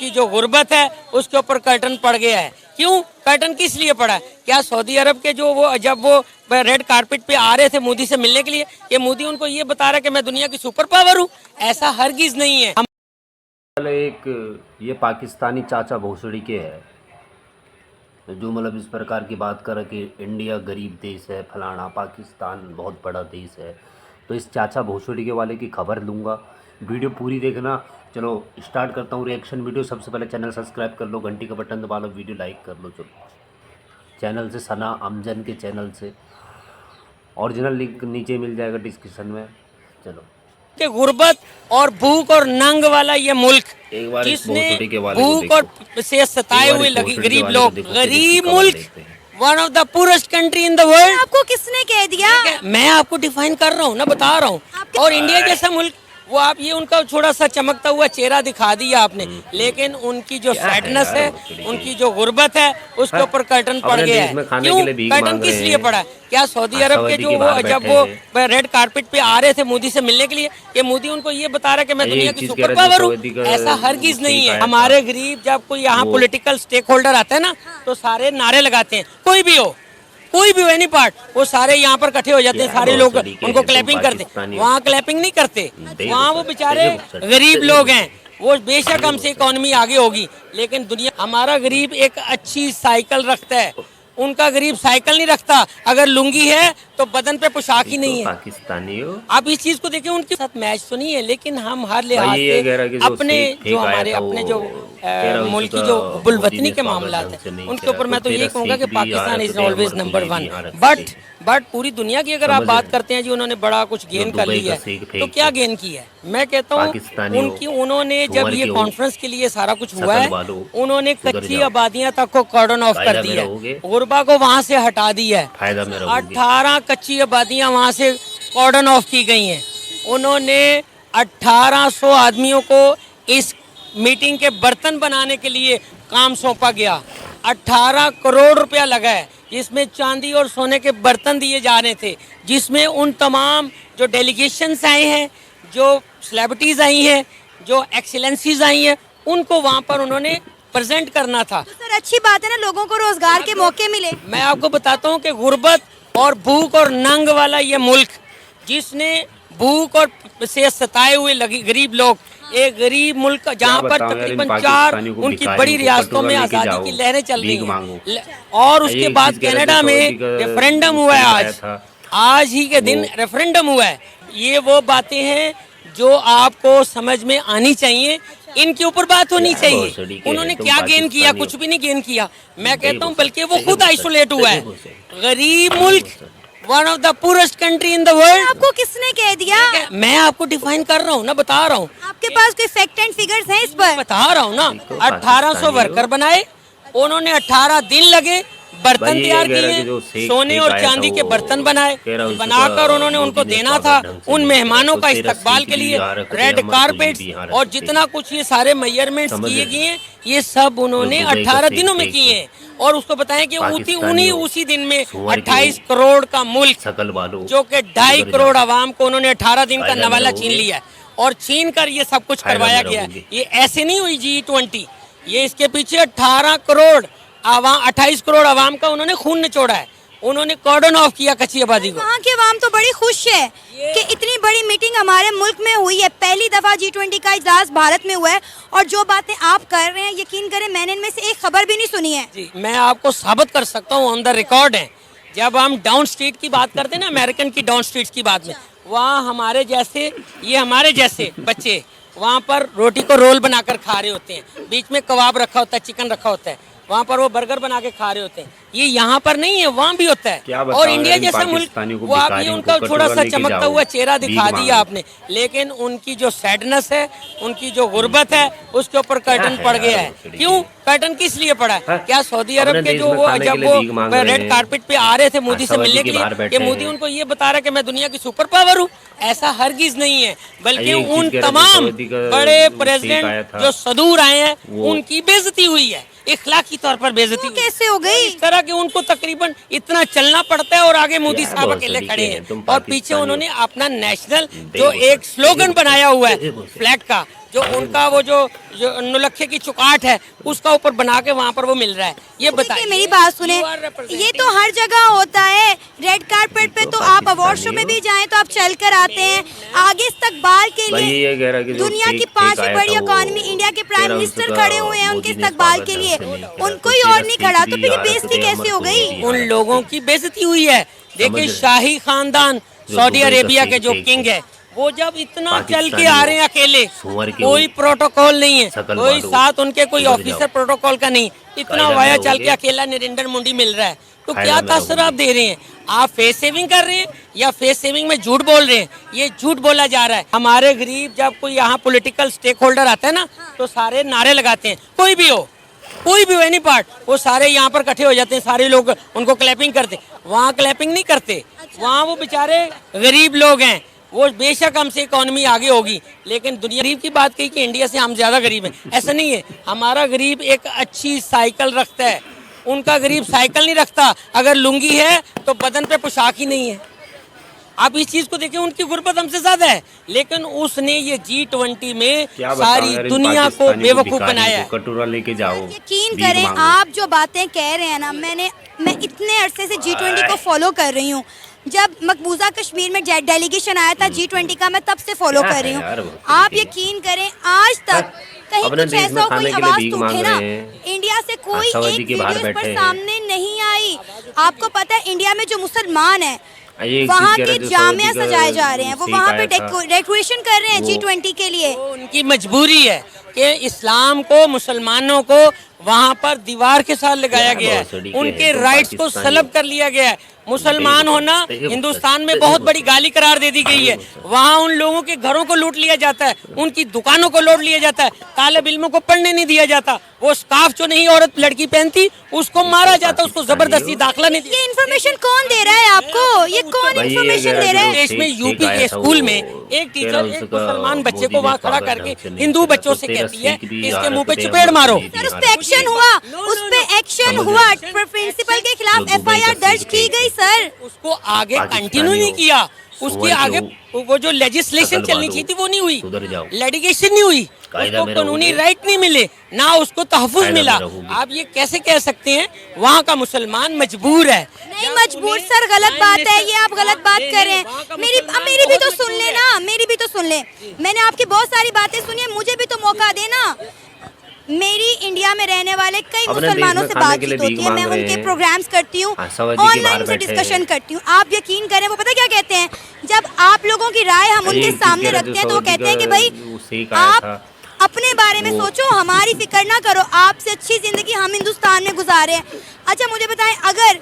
उनकी जो गुर्बत है उसके ऊपर कर्टन पड़ गया है। क्यों कर्टन किस लिए पड़ा है? क्या सऊदी अरब के जो वो जब वो रेड कारपेट पे आ रहे थे मोदी से मिलने के लिए, कि मोदी उनको ये बता रहा है कि मैं दुनिया की सुपर पावर हूँ? ऐसा हरगिज नहीं है। एक ये पाकिस्तानी चाचा भोसड़ी के है जो मतलब इस प्रकार की बात कर कि इंडिया गरीब देश है, फलाना पाकिस्तान बहुत बड़ा देश है। तो इस चाचा भोसड़ी के वाले की खबर लूँगा, वीडियो पूरी देखना। चलो स्टार्ट करता हूँ रिएक्शन वीडियो। सबसे पहले चैनल सब्सक्राइब कर लो, घंटी का बटन दबा लो, वीडियो लाइक कर लो। चलो चैनल से सना अमजन के चैनल से ओरिजिनल लिंक नीचे मिल जाएगा डिस्क्रिप्शन में। चलो कि गुर्बत और भूख और नंग वाला ये मुल्क, जिसने भूख और से सताए हुए गरीब लोग, गरीब मुल्क, one of the poorest country in the world. आपको किसने कह दिया? मैं आपको डिफाइन कर रहा हूँ ना, बता रहा हूँ। और इंडिया जैसा मुल्क, वो आप ये उनका थोड़ा सा चमकता हुआ चेहरा दिखा दिया आपने, लेकिन उनकी जो सैडनेस है, उनकी जो गुर्बत है, उसके ऊपर कर्टन पड़ गया है। क्यों कर्टन किस लिए पड़ा है? क्या सऊदी अरब के जो वो जब वो रेड कारपेट पे आ रहे थे मोदी से मिलने के लिए, कि मोदी उनको ये बता रहा है कि मैं दुनिया की सुपर पावर हूँ? ऐसा हरगिज नहीं है। हमारे गरीब जब कोई यहाँ पॉलिटिकल स्टेक होल्डर आता है ना, तो सारे नारे लगाते हैं, कोई भी हो एनी पार्ट, वो सारे यहाँ पर इकट्ठे हो जाते हैं, सारे लोग उनको क्लैपिंग करते। वहाँ क्लैपिंग नहीं करते, वहाँ वो बेचारे गरीब लोग हैं। वो बेशक हमसे इकोनॉमी आगे होगी, लेकिन दुनिया, हमारा गरीब एक अच्छी साइकिल रखता है, उनका गरीब साइकिल नहीं रखता। अगर लुंगी है तो बदन पे पोशाक ही नहीं है। पाकिस्तानी हो आप इस चीज को देखिए, उनके साथ मैच तो नहीं है, लेकिन हम हर लिहाज से अपने जो हमारे अपने जो मुल्क की जो बुलवतनी के मामला है, उनके ऊपर मैं तो ये कहूँगा कि Pakistan is always number 1। But पूरी दुनिया की अगर आप बात करते हैं जी, उन्होंने बड़ा कुछ गेन कर लिया है, तो क्या गेन किया है? मैं कहता हूँ उन्होंने जब ये कॉन्फ्रेंस के लिए सारा कुछ हुआ है, उन्होंने कच्ची आबादियां तक को कॉर्डन ऑफ कर दिया है, गुरबा को वहाँ से हटा दिया है। 18 कच्ची आबादियां वहाँ से कॉर्डन ऑफ की गई हैं। उन्होंने 1800 आदमियों को इस मीटिंग के बर्तन बनाने के लिए काम सौंपा गया। 18 करोड़ रुपया लगा है, जिसमें चांदी और सोने के बर्तन दिए जा रहे थे, जिसमें उन तमाम जो डेलीगेशंस आए हैं, जो सेलिब्रिटीज आई हैं, जो एक्सीलेंसीज आई हैं, उनको वहाँ पर उन्होंने प्रेजेंट करना था। तो सर अच्छी बात है ना, लोगों को रोजगार के मौके मिले। मैं आपको बताता हूँ कि गुर्बत और भूख और नंग वाला ये मुल्क, जिसने भूख और से सताए हुए गरीब लोग, एक गरीब मुल्क जहाँ पर तकरीबन 4 उनकी बड़ी रियासतों में आज़ादी की लहरें चल रही हैं, और उसके बाद कनाडा में रेफरेंडम हुआ है। आज ही के दिन रेफरेंडम हुआ है। ये वो बातें हैं जो आपको समझ में आनी चाहिए, इनके ऊपर बात होनी चाहिए। उन्होंने क्या गेन किया? कुछ भी नहीं गेन किया। मैं कहता हूँ बल्कि वो खुद आइसोलेट हुआ है। गरीब मुल्क, one of the poorest country in the world. आपको किसने कह दिया? मैं आपको डिफाइन कर रहा हूँ ना, बता रहा हूँ। आपके पास कोई फैक्ट एंड फिगर्स हैं इस पर? बता रहा हूँ ना। 1800 वर्कर बनाए, उन्होंने 18 दिन लगे, बर्तन तैयार किए, सोने और चांदी के बर्तन बनाए, बनाकर उन्होंने उनको देना था उन मेहमानों का इस्तकबाल के लिए। रेड कारपेट और जितना कुछ ये सारे मेजरमेंट्स किए गए हैं, ये सब उन्होंने 18 दिनों में किए हैं। और उसको बताएं कि उसी दिन में 28 करोड़ का मुल्क, जो कि 2.5 करोड़ आवाम को उन्होंने 18 दिन का नवाला छीन लिया है, और छीन कर ये सब कुछ करवाया गया है। ये ऐसे नहीं हुई G20, ये इसके पीछे 28 करोड़ आवाम का उन्होंने खून निचोड़ा है। उन्होंने कॉर्डन ऑफ किया कच्ची आबादी को। वहाँ के आवाम तो बड़ी खुश है कि इतनी बड़ी मीटिंग हमारे मुल्क में हुई है। पहली दफा G20 का इजलास भारत में हुआ है, और जो बातें आप कर रहे हैं, यकीन करें मैंने इनमें से एक खबर भी नहीं सुनी है। जी, मैं आपको साबित कर सकता हूँ, ऑन द रिकॉर्ड है। जब हम डाउन स्ट्रीट की बात करते हैं ना, अमेरिकन की डाउन स्ट्रीट की बात में, वहाँ हमारे जैसे बच्चे वहाँ पर रोटी को रोल बनाकर खा रहे होते हैं, बीच में कबाब रखा होता है, चिकन रखा होता है, वहाँ पर वो बर्गर बना के खा रहे होते हैं। ये यहाँ पर नहीं है, वहाँ भी होता है। और इंडिया जैसा मुल्क, वो आप ये उनका थोड़ा सा चमकता हुआ चेहरा दिखा दिया आपने, लेकिन उनकी जो सैडनेस है, उनकी जो गुर्बत है, उसके ऊपर कर्टन पड़ गया है। क्यों कर्टन किस लिए पड़ा है? क्या सऊदी अरब के जो वो जब वो रेड कारपेट पे आ रहे थे मोदी से मिलने के लिए, कि मोदी उनको ये बता रहा है कि मैं दुनिया की सुपर पावर हूँ? ऐसा हरगिज नहीं है। बल्कि उन तमाम बड़े प्रेसिडेंट जो सदूर आए हैं, उनकी बेइज्जती हुई है, इखलाकी तौर पर बेइज्जती। कैसे हो गई? इस तरह के उनको तकरीबन इतना चलना पड़ता है, और आगे मोदी साहब अकेले खड़े हैं, और पीछे उन्होंने अपना नेशनल जो एक स्लोगन बनाया हुआ है फ्लैग का, जो उनका वो जो नुलखे की चुकाट है उसका ऊपर बना के वहाँ पर वो मिल रहा है। ये बताइए, मेरी बात सुने, ये तो हर जगह होता है। रेड कारपेट पे तो आप अवार्ड शो में भी जाएं तो आप चल कर आते हैं। आगे इस्तकबाल के लिए दुनिया की 5वीं बड़ी इकोनॉमी इंडिया के प्राइम मिनिस्टर खड़े हुए हैं उनके इस्तकबाल के लिए, उनको ही और नहीं खड़ा, तो फिर बेइज्जती कैसे हो गई? उन लोगों की बेइज्जती हुई है। देखिए शाही खानदान सऊदी अरेबिया के जो किंग है वो जब इतना चल के आ रहे हैं अकेले, कोई प्रोटोकॉल नहीं है, कोई साथ उनके कोई ऑफिसर प्रोटोकॉल का नहीं, इतना वाया चल के अकेला नरेंद्र मोदी मिल रहा है, तो क्या तासर आप दे रहे हैं? आप फेस सेविंग कर रहे हैं या फेस सेविंग में झूठ बोल रहे हैं? ये झूठ बोला जा रहा है। हमारे गरीब जब कोई यहाँ पॉलिटिकल स्टेक होल्डर आता है ना तो सारे नारे लगाते हैं, कोई भी हो एनी पार्ट, वो सारे यहाँ पर इकट्ठे हो जाते हैं, सारे लोग उनको क्लैपिंग करते। वहाँ क्लैपिंग नहीं करते, वहाँ वो बेचारे गरीब लोग हैं, वो बेशक हमसे इकोनॉमी आगे होगी लेकिन दुनिया गरीब की बात कही कि इंडिया से हम ज़्यादा गरीब हैं, ऐसा नहीं है। हमारा गरीब एक अच्छी साइकिल रखता है, उनका गरीब साइकिल नहीं रखता। अगर लुंगी है तो बदन पे पोशाक ही नहीं है। आप इस चीज को देखिए, उनकी गुर्बत हमसे ज्यादा है लेकिन उसने ये G20 में सारी दुनिया को बेवकूफ बनाया है। कटोरा लेके जाओ। यकीन करें, आप जो बातें कह रहे हैं ना, मैं इतने अरसे से G20 को फॉलो कर रही हूँ। जब मकबूजा कश्मीर में डेलीगेशन आया था G20 का, मैं तब से फॉलो कर रही हूँ। आप यकीन करें, आज तक कहीं कुछ ऐसा कोई आवाज तो उठे ना, इंडिया से कोई एक वीडियो इस पर सामने नहीं आई। आपको पता है इंडिया में जो मुसलमान है वहाँ के जामिया सजाए जा रहे हैं, वो वहाँ पे डेकोरेशन कर रहे हैं G20 के लिए। उनकी मजबूरी है कि इस्लाम को, मुसलमानों को वहाँ पर दीवार के साथ लगाया गया है, उनके राइट्स को सलब कर लिया गया है। मुसलमान होना हिंदुस्तान में बहुत बड़ी गाली करार दे दी गई है। वहाँ उन लोगों के घरों को लूट लिया जाता है, उनकी दुकानों को लूट लिया जाता है, तालिब इल्मों को पढ़ने नहीं दिया जाता। वो स्कार्फ जो नहीं औरत लड़की पहनती उसको मारा जाता, उसको जबरदस्ती दाखिला नहीं दिया। ये इन्फॉर्मेशन कौन दे रहा है आपको? ये कौन इन्फॉर्मेशन दे रहा है? देश में यूपी के स्कूल में एक टीचर एक मुसलमान बच्चे को वहाँ खड़ा करके हिंदू बच्चों से कहती है इसके मुंह पे चपेड़ मारो। सर उस पे एक्शन हुआ, उस पे एक्शन हुआ, प्रिंसिपल के खिलाफ FIR दर्ज की गई सर। उसको आगे कंटिन्यू नहीं किया, उसके आगे वो जो लेजिस्लेशन चलनी चाहिए थी वो नहीं हुई, लिटिगेशन नहीं हुई, उसको कानूनी राइट नहीं मिले, ना उसको तहफ़्फ़ुज़ मिला। आप ये कैसे कह सकते हैं वहाँ का मुसलमान मजबूर है? नहीं मजबूर सर, गलत बात है ये, आप गलत बात कर रहे हैं। मेरी भी तो सुन ले ना, मेरी भी तो सुन ले। मैंने आपकी बहुत सारी बातें सुनी है, मुझे भी तो मौका देना। मेरी इंडिया में रहने वाले कई मुसलमानों से बातचीत होती है, मैं उनके प्रोग्राम्स करती हूँ, ऑनलाइन से डिस्कशन करती हूँ। आप यकीन करें वो पता क्या कहते हैं, जब आप लोगों की राय हम उनके सामने रखते हैं तो वो कहते हैं कि भाई आप अपने बारे में सोचो, हमारी फिक्र ना करो, आपसे अच्छी जिंदगी हम हिंदुस्तान में गुजारे हैं। अच्छा मुझे बताएं, अगर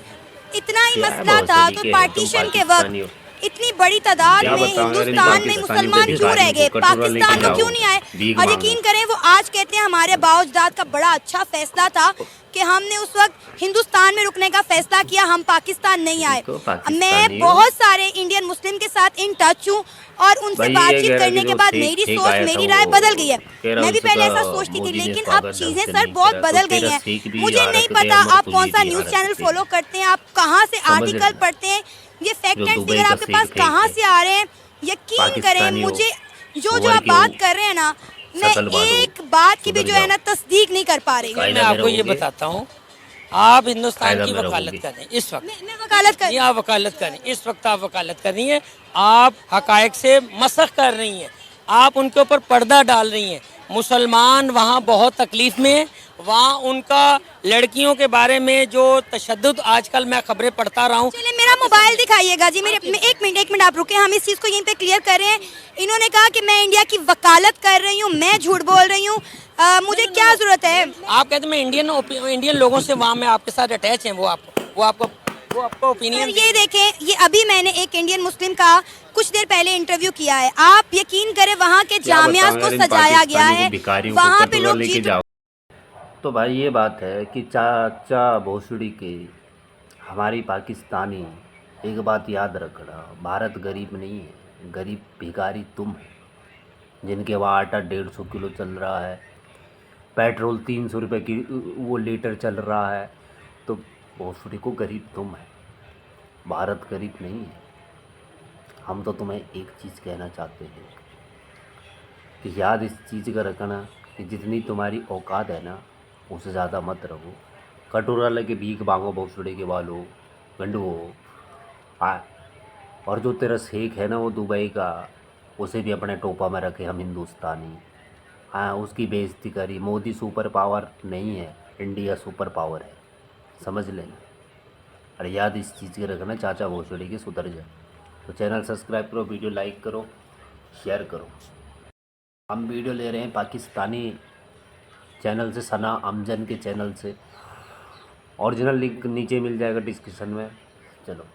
इतना ही मसला था तो पार्टीशन के वक्त इतनी बड़ी तादाद में हिंदुस्तान में मुसलमान क्यों रह गए, पाकिस्तान में क्यों नहीं आए? और यकीन करें वो आज कहते हैं हमारे बाओजदाद का बड़ा अच्छा फैसला था कि हमने उस वक्त हिंदुस्तान में रुकने का फैसला किया, हम पाकिस्तान नहीं आए। मैं बहुत सारे इंडियन मुस्लिम के साथ इन टच हूँ और उनसे बातचीत करने के बाद मेरी सोच, मेरी राय बदल गई है। मैं भी पहले ऐसा सोचती थी लेकिन अब चीजें सर बहुत बदल गई हैं। मुझे नहीं पता आप कौन सा न्यूज चैनल फॉलो करते हैं, आप कहाँ से आर्टिकल पढ़ते हैं, ये फैक्ट एंड फिगर आपके पास कहाँ से आ रहे हैं? यकीन करें मुझे जो आप बात कर रहे हैं ना, मैं एक बात की भी जो है ना तस्दीक नहीं कर पा रही। मैं आपको ये बताता हूँ, आप हिंदुस्तान की वकालत कर रहे हैं इस वक्त। मैं वकालत कर, आप वकालत कर रही हैं इस वक्त, आप वकालत कर रही हैं, आप हकायक से मसख कर रही हैं, आप उनके ऊपर पर्दा डाल रही हैं। मुसलमान वहाँ बहुत तकलीफ में है, वहाँ उनका लड़कियों के बारे में जो तशद्दुद आजकल मैं खबरें पढ़ता रहा हूँ। चलिए मेरा मोबाइल दिखाइएगा जी, मेरे एक मिनट आप रुके, हम इस चीज़ को यहीं पे क्लियर कर रहे हैं। इन्होंने कहा कि मैं इंडिया की वकालत कर रही हूँ, मैं झूठ बोल रही हूँ, मुझे क्या जरूरत है? आप कहते हैं मैं इंडियन लोगों से वहाँ मैं आपके साथ अटैच हैं, वो आपका ओपिनियन। ये देखें, ये अभी मैंने एक इंडियन मुस्लिम का कुछ देर पहले इंटरव्यू किया है, आप यकीन करें वहाँ के जामिया को सजाया गया है, वहाँ पे लोग। तो भाई ये बात है कि चाचा भोसड़ी के हमारी पाकिस्तानी, एक बात याद रखना, भारत गरीब नहीं है, गरीब भिखारी तुम है, जिनके वहाँ आटा 150 किलो चल रहा है, पेट्रोल 300 रुपये की वो लीटर चल रहा है, तो भोसड़ी को गरीब तुम है, भारत गरीब नहीं है। हम तो तुम्हें एक चीज़ कहना चाहते हैं, कि याद इस चीज़ का रखना कि जितनी तुम्हारी औकात है ना उससे ज़्यादा मत रहो। कटोरा लेके भीख मांगो भोसड़े के वालों, गंडू हो। और जो तेरा शेख है ना वो दुबई का, उसे भी अपने टोपा में रखे हम हिंदुस्तानी। हाँ, उसकी बेइज्जती करी। मोदी सुपर पावर नहीं है, इंडिया सुपर पावर है, समझ लेना। अरे याद इस चीज़ के रखना, चाचा भोसड़ी के सुधर जाए। तो चैनल सब्सक्राइब करो, वीडियो लाइक करो, शेयर करो। हम वीडियो ले रहे हैं पाकिस्तानी चैनल से, सना अमजन के चैनल से। ओरिजिनल लिंक नीचे मिल जाएगा डिस्क्रिप्शन में। चलो।